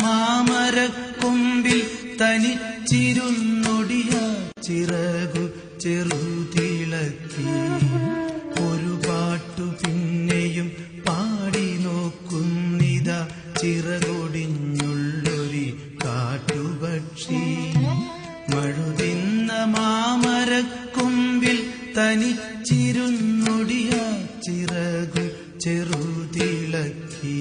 മാമരക്കൊമ്പിൽ തനിച്ചിരുന്നൊടിയ ചിറകു ചെറുതിളക്കി ഒരു പാട്ടു പിന്നെയും പാടി നോക്കുന്നിത ചിറകൊടിഞ്ഞുള്ളൊരു കാട്ടുപക്ഷി. മഴുതിന്ന മാമരക്കൊമ്പിൽ തനിച്ചിരുന്നൊടിയ ചിറകു ചെറുതിളക്കി.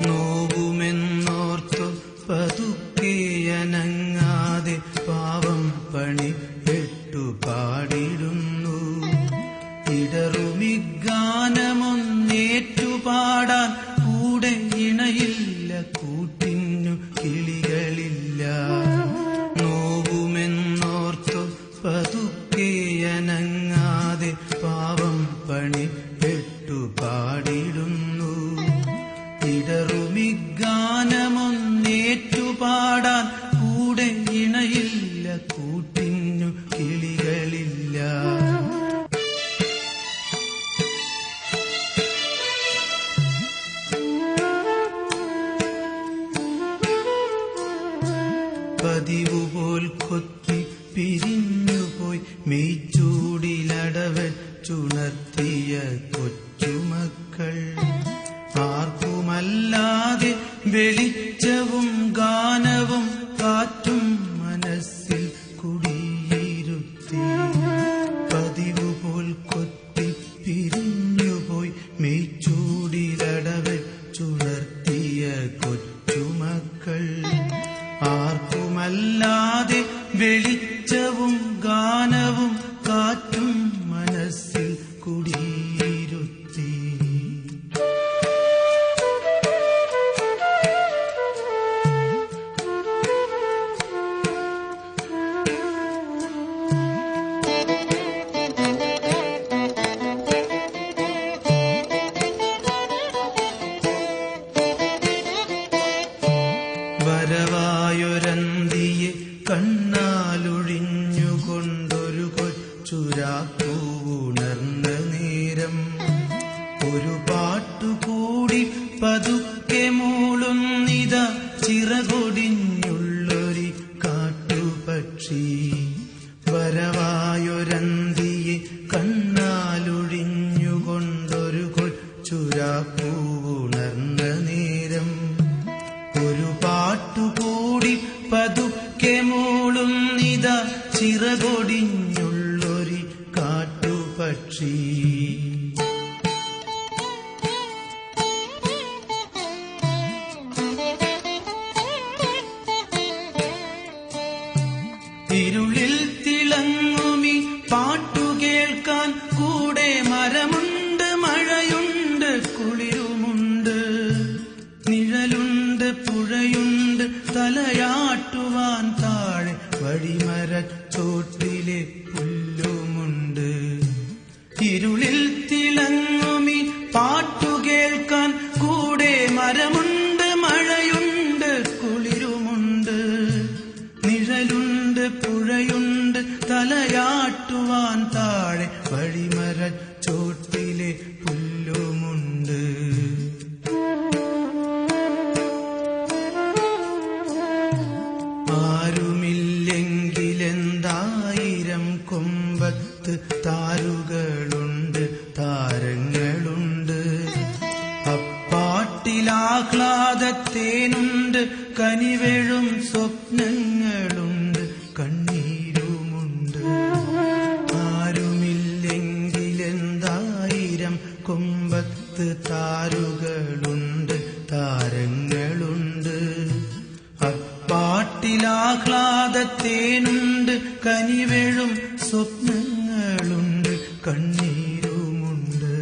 നോവുമെന്നോർത്തു പതുക്കെയനങ്ങാതെ പാവം പണി പെട്ടു പാടിടുന്നു. ഇടറുമിഗാനമൊന്നേറ്റുപാടാൻ കൂടെ ഇണയില്ല, കൂട്ടിന്നു കിളികളില്ല. നോവുമെന്നോർത്തു പതുക്കെയനങ്ങാതെ പാവം പണി പെട്ടു പാടിടുന്നു. ഇടറുമിഗാനമൊന്നേറ്റുപാടാൻ കൂടെ ഇണയില്ല, കൂട്ടിന്നു കിളികളില്ല. പതിവുപോൽ കൊത്തി പിരിഞ്ഞുപോയി മെയ്ച്ചൂടിലടവച്ചുണർത്തിയ കൊച്ചുമക്കൾ. ആർക്കുമല്ലാതെ വെളിച്ചവും ഗാനവും കാറ്റും മനസ്സിൽ കുടിയിരുത്തി. പതിവുപോൽ കൊത്തി പിരിഞ്ഞുപോയി മെയ്ച്ചൂടിലടവച്ചുണർത്തിയ കൊച്ചുമക്കൾ. ആർക്കുമല്ലാതെ വെളിച്ചവും ഗാനവും കാറ്റും മനസ്സിൽ കുടിയിരുത്തി. വരവായൊരന്തിയെ കണ്ണാലൊഴിഞ്ഞുകൊണ്ടൊരു കൊച്ചുരാപ്പൂവുണർന്ന നേരം ഒരു പാട്ടുകൂടി പതുക്കെ മൂളുന്നിത ചിറകൊടിഞ്ഞുള്ളൊരു കാട്ടുപക്ഷി. വരവായൊരന്തിയെ കണ്ണാലൊഴിഞ്ഞുകൊണ്ടൊരു കൊച്ചുരാപ്പൂവുണർന്ന നേരം ഒരു പാട്ടുകൂടി പതുക്കെ മൂളുന്നിത ചിറകൊടിഞ്ഞുള്ളൊരു കാട്ടുപക്ഷി. ഇരുളിൽ തിളങ്ങുമി പാട്ടുകേൾക്കാൻ കൂടെ മരമുണ്ട്, മഴയുണ്ട്, കുളിരുമുണ്ട്, നിഴലുണ്ട്, പുഴയുണ്ട്, തലയാട്ടുവാൻ താഴെ വഴിമരച്ചോട്ടിലെ പുല്ലുമുണ്ട്. ഇരുളിൽ തിളങ്ങുമി പാട്ടുകേൾക്കാൻ കൂടെ മരമുണ്ട്, മഴയുണ്ട്, കുളിരുമുണ്ട്, നിഴലുണ്ട്, പുഴയുണ്ട്, തലയാട്ടുവാൻ താഴെ വഴിമരച്ചോട്ടിലെ പുല്ലുമുണ്ട്. ആരുമില്ലെങ്കിലെന്തായിരം കൊമ്പത്ത് താരുകളുണ്ട്, താരങ്ങളുണ്ട്. അപ്പാട്ടിലാഹ്ലാദത്തേനുണ്ട്, കനിവെഴും സ്വപ്നങ്ങളുണ്ട്, കണ്ണീരുമുണ്ട്. ആരുമില്ലെങ്കിലെന്തായിരം കൊമ്പത്ത് താരുകളുണ്ട്, താരങ്ങളുണ്ട്. പാട്ടിലാഹ്ലാദത്തേനുണ്ട്, കനിവെഴും സ്വപ്നങ്ങളുണ്ട്, കണ്ണീരുമുണ്ട്.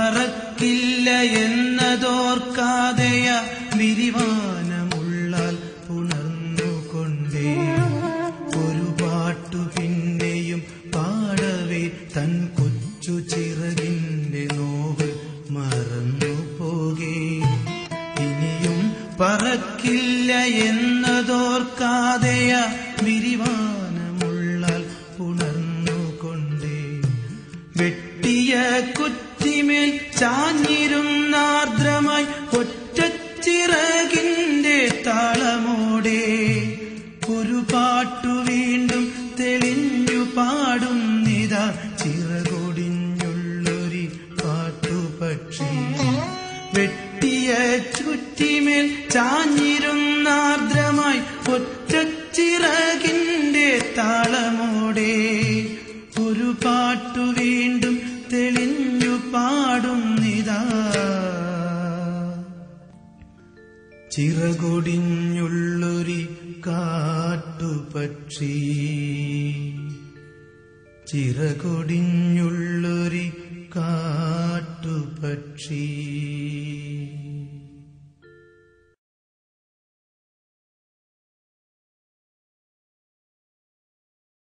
പറക്കില്ല എന്നതോർക്കാതെയ വിരിവാനമുള്ളാൽ പുണർന്നുകൊണ്ടേ ഒരു പാട്ടു പിന്നെയും പാടവേ തൻ കൊച്ചു ചിറകിന്റെ നോവ് മറന്നു പോകേ. ഇനിയും പറക്കില്ല എന്നതോർക്കാതെയ വിരിവാനമുള്ളാൽ പുണർന്നുകൊണ്ടേ വെട്ടിയ കുറ്റിമേൽ ചാഞ്ഞിരുന്നാർദ്രമായി ഒറ്റച്ചിറകിന്റെ താളമോടെ ഒരു പാട്ടു വീണ്ടും തെളിഞ്ഞു പാടുന്നിതാ ചിറകൊടിഞ്ഞുള്ളൊരു പാട്ടുപക്ഷി. വെട്ടിയ ചുറ്റിമേൽ ചാഞ്ഞിരുന്നാർദ്രമായി ഒറ്റച്ചിറകിന്റെ താളമോടെ ഒരു പാട്ടു വീണ്ടും തെളിഞ്ഞു പാടുന്നിതാ ചിറകൊടിഞ്ഞുള്ളൊരു കാട്ടുപക്ഷി. ചിറകൊടിഞ്ഞുള്ളൊരു കാട്ടുപക്ഷി.